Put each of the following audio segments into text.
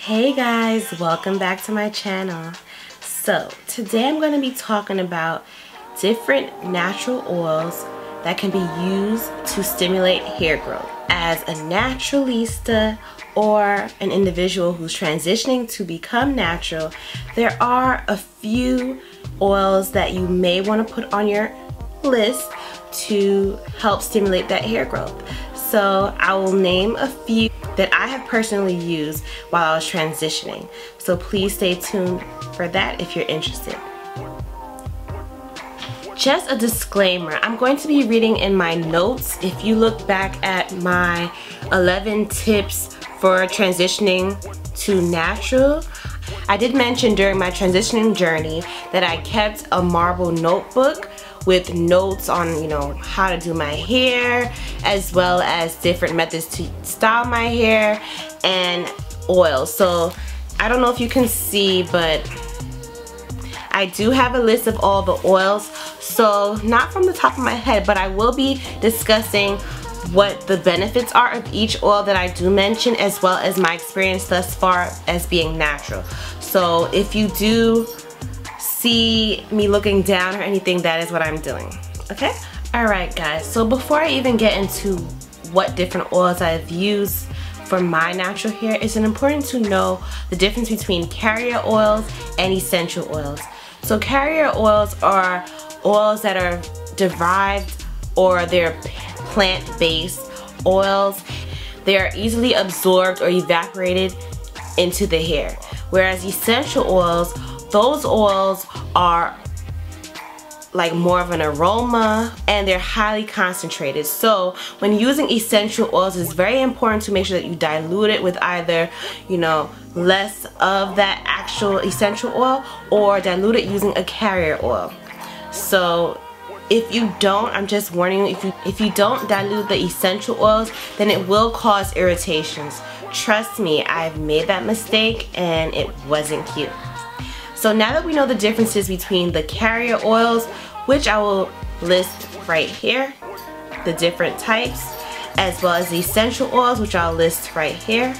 Hey guys, welcome back to my channel. So today I'm going to be talking about different natural oils that can be used to stimulate hair growth. As a naturalista or an individual who's transitioning to become natural, there are a few oils that you may want to put on your list to help stimulate that hair growth. So I will name a few that I have personally used while I was transitioning. So please stay tuned for that if you're interested. Just a disclaimer, I'm going to be reading in my notes. If you look back at my 11 tips for transitioning to natural, I did mention during my transitioning journey that I kept a marble notebook with notes on, how to do my hair, as well as different methods to style my hair and oils. So I don't know if you can see, but I do have a list of all the oils. So not from the top of my head, but I will be discussing what the benefits are of each oil that I do mention, as well as my experience thus far as being natural. So if you do see me looking down or anything, that is what I'm doing, okay? Alright guys, so before I even get into what different oils I've used for my natural hair, it's important to know the difference between carrier oils and essential oils. So carrier oils are oils that are derived or they're plant-based oils. They are easily absorbed or evaporated into the hair. Whereas essential oils, those oils are like more of an aroma and they're highly concentrated. So when using essential oils, it's very important to make sure that you dilute it with either, less of that actual essential oil or dilute it using a carrier oil. So if you don't, I'm just warning you, if you don't dilute the essential oils, then it will cause irritations. Trust me, I've made that mistake and it wasn't cute. So now that we know the differences between the carrier oils, which I will list right here, the different types, as well as the essential oils, which I'll list right here,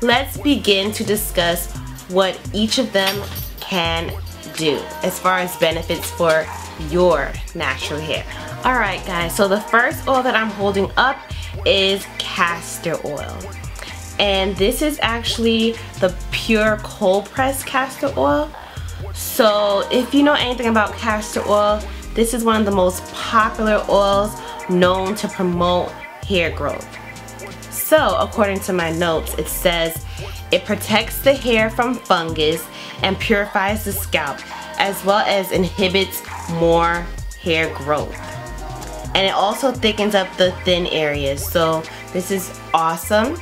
let's begin to discuss what each of them can do as far as benefits for your natural hair. Alright guys, so the first oil that I'm holding up is castor oil. And this is actually the pure cold pressed castor oil. So if you know anything about castor oil, this is one of the most popular oils known to promote hair growth. So according to my notes, it says it protects the hair from fungus and purifies the scalp, as well as inhibits more hair growth. And it also thickens up the thin areas. So this is awesome.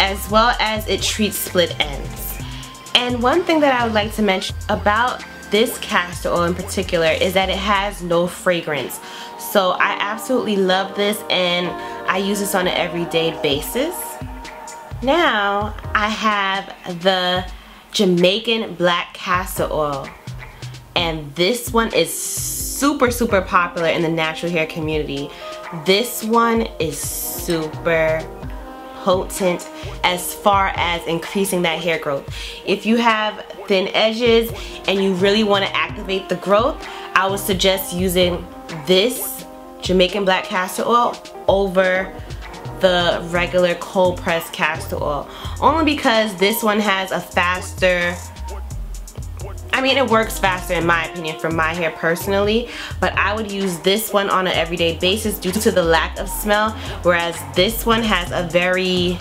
As well as it treats split ends. And one thing that I would like to mention about this castor oil in particular is that it has no fragrance. So I absolutely love this and I use this on an everyday basis. Now I have the Jamaican black castor oil, and this one is super popular in the natural hair community. This one is super potent as far as increasing that hair growth. If you have thin edges and you really want to activate the growth, I would suggest using this Jamaican black castor oil over the regular cold pressed castor oil, only because this one has a faster, it works faster in my opinion for my hair personally, but I would use this one on an everyday basis due to the lack of smell, whereas this one has a very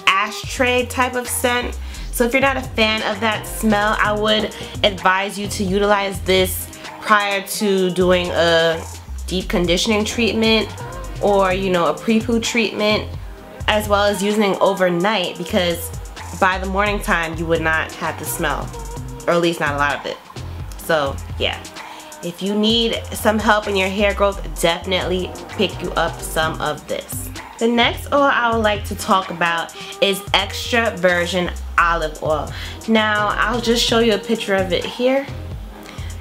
ashtray type of scent. So if you're not a fan of that smell, I would advise you to utilize this prior to doing a deep conditioning treatment or a pre-poo treatment, as well as using it overnight, because by the morning time you would not have the smell, or at least not a lot of it. So yeah, if you need some help in your hair growth, definitely pick you up some of this. The next oil I would like to talk about is extra virgin olive oil. Now I'll just show you a picture of it here,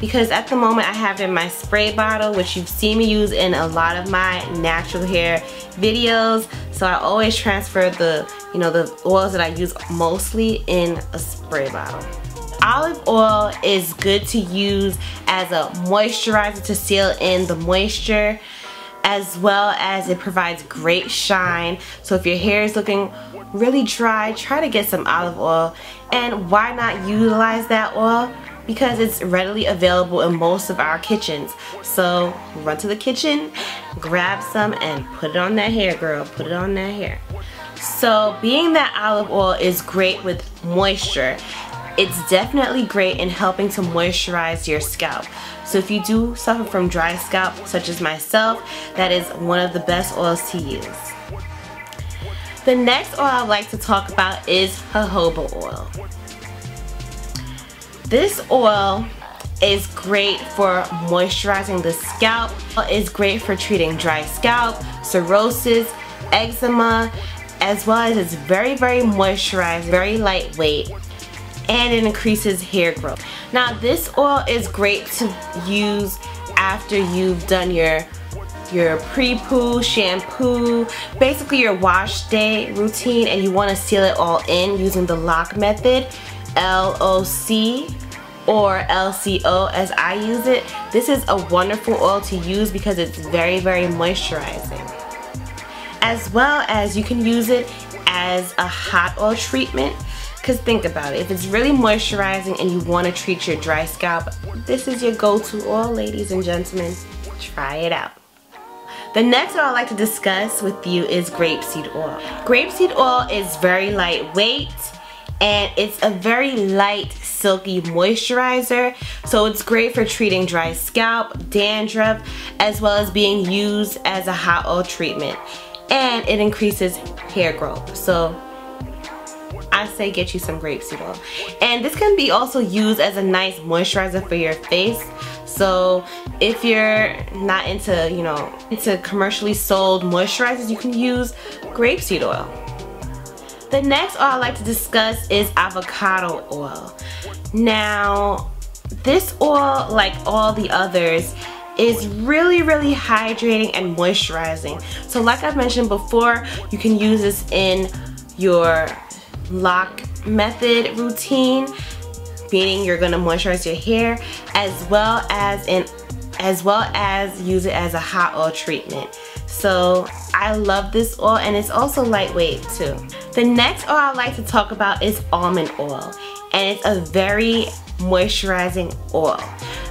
because at the moment I have it in my spray bottle, which you've seen me use in a lot of my natural hair videos. so I always transfer the oils that I use mostly in a spray bottle. Olive oil is good to use as a moisturizer to seal in the moisture, as well as it provides great shine. So if your hair is looking really dry, try to get some olive oil. And why not utilize that oil? Because it's readily available in most of our kitchens. So run to the kitchen, grab some, and put it on that hair, girl. Put it on that hair. So being that olive oil is great with moisture, it's definitely great in helping to moisturize your scalp. So if you do suffer from dry scalp, such as myself, that is one of the best oils to use. The next oil I'd like to talk about is jojoba oil. This oil is great for moisturizing the scalp. It's great for treating dry scalp, cirrhosis, eczema, as well as it's very, very moisturized, very lightweight, and it increases hair growth. Now this oil is great to use after you've done your pre-poo, shampoo, basically your wash day routine, and you want to seal it all in using the lock method, LOC or LCO as I use it. This is a wonderful oil to use because it's very, very moisturizing. As well as you can use it as a hot oil treatment, because think about it, if it's really moisturizing and you want to treat your dry scalp, this is your go-to oil, ladies and gentlemen. Try it out. The next oil I'd like to discuss with you is grapeseed oil. Grapeseed oil is very lightweight and it's a very light, silky moisturizer. So it's great for treating dry scalp, dandruff, as well as being used as a hot oil treatment. And it increases hair growth. So I say get you some grapeseed oil. And this can be also used as a nice moisturizer for your face. So if you're not into, into commercially sold moisturizers, you can use grapeseed oil. The next oil I'd like to discuss is avocado oil. Now, this oil, like all the others, is really, really hydrating and moisturizing. So like I've mentioned before, you can use this in your lock method routine, meaning you're gonna moisturize your hair, as well as use it as a hot oil treatment. So I love this oil, and it's also lightweight too. The next oil I'd like to talk about is almond oil, and it's a very moisturizing oil.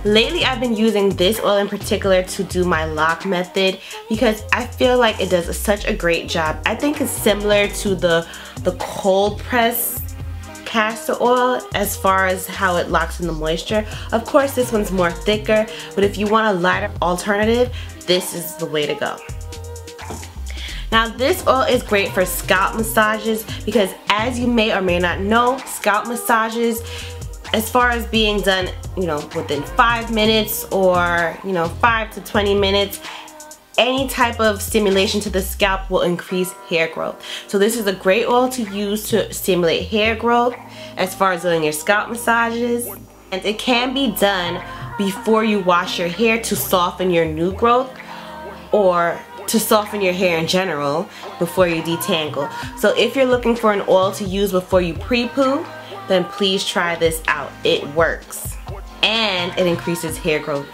Lately I've been using this oil in particular to do my lock method because I feel like it does such a great job. I think it's similar to the cold press castor oil as far as how it locks in the moisture. Of course this one's more thicker, but if you want a lighter alternative, this is the way to go. Now this oil is great for scalp massages because, as you may or may not know, scalp massages, as far as being done, within 5 minutes or 5 to 20 minutes, any type of stimulation to the scalp will increase hair growth. So this is a great oil to use to stimulate hair growth as far as doing your scalp massages. And it can be done before you wash your hair to soften your new growth, or to soften your hair in general before you detangle. So if you're looking for an oil to use before you pre-poo, then please try this out. It works. And it increases hair growth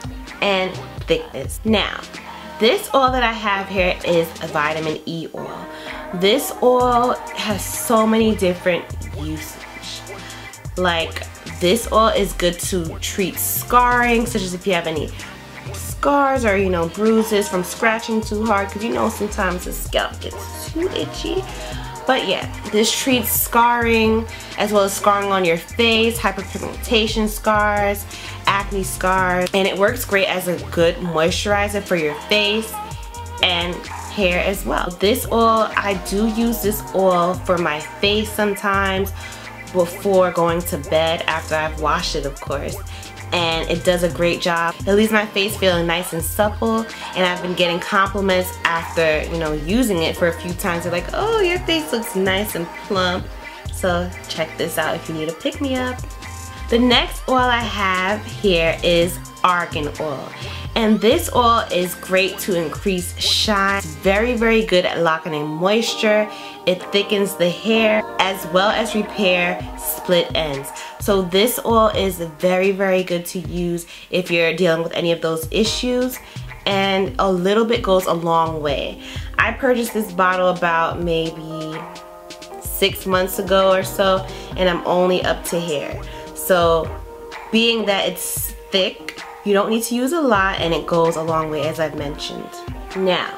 and thickness. Now, this oil that I have here is a vitamin E oil. This oil has so many different uses. Like, this oil is good to treat scarring, such as if you have any scars or bruises from scratching too hard, because sometimes the scalp gets too itchy. But yeah, this treats scarring, as well as scarring on your face, hyperpigmentation scars, acne scars, and it works great as a good moisturizer for your face and hair as well. This oil, I do use this oil for my face sometimes before going to bed, after I've washed it, of course. And it does a great job. It leaves my face feeling nice and supple, and I've been getting compliments after using it for a few times. They're like, oh, your face looks nice and plump. So check this out if you need a pick-me-up. The next oil I have here is argan oil. And this oil is great to increase shine. It's very, very good at locking in moisture. It thickens the hair as well as repair split ends. So this oil is very, very good to use if you're dealing with any of those issues, and a little bit goes a long way. I purchased this bottle about maybe 6 months ago or so, and I'm only up to here. So being that it's thick, you don't need to use a lot, and it goes a long way, as I've mentioned. Now,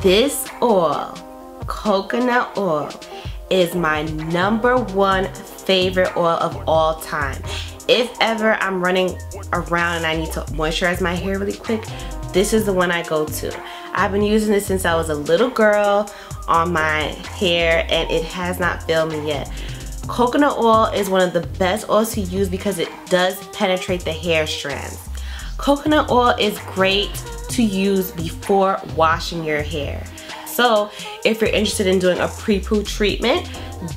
this oil, coconut oil, is my #1 favorite oil of all time. If ever I'm running around and I need to moisturize my hair really quick, this is the one I go to. I've been using this since I was a little girl on my hair, and it has not failed me yet. Coconut oil is one of the best oils to use because it does penetrate the hair strands. Coconut oil is great to use before washing your hair. So if you're interested in doing a pre-poo treatment,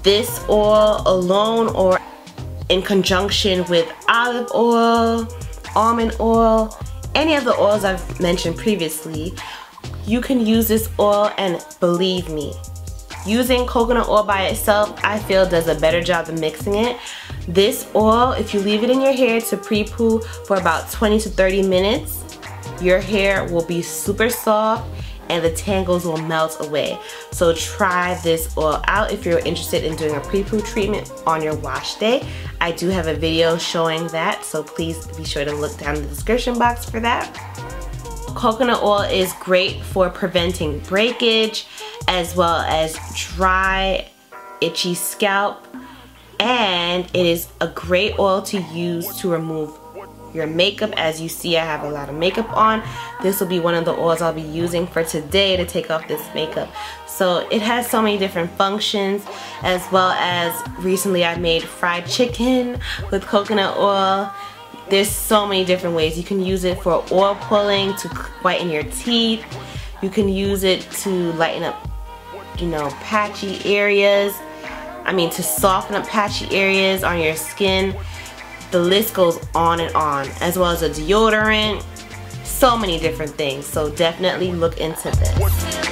this oil alone or in conjunction with olive oil, almond oil, any of the oils I've mentioned previously, you can use this oil, and believe me, using coconut oil by itself, I feel, does a better job of mixing it. This oil, if you leave it in your hair to pre-poo for about 20 to 30 minutes, your hair will be super soft and the tangles will melt away. So try this oil out if you're interested in doing a pre-poo treatment on your wash day. I do have a video showing that, so please be sure to look down in the description box for that. Coconut oil is great for preventing breakage as well as dry, itchy scalp, and it is a great oil to use to remove your makeup. As you see, I have a lot of makeup on. This will be one of the oils I'll be using for today to take off this makeup. So it has so many different functions, as well as recently I made fried chicken with coconut oil. There's so many different ways. You can use it for oil pulling to whiten your teeth. You can use it to lighten up, you know, patchy areas. I mean, to soften up patchy areas on your skin. The list goes on and on, as well as a deodorant. So many different things. So definitely look into this.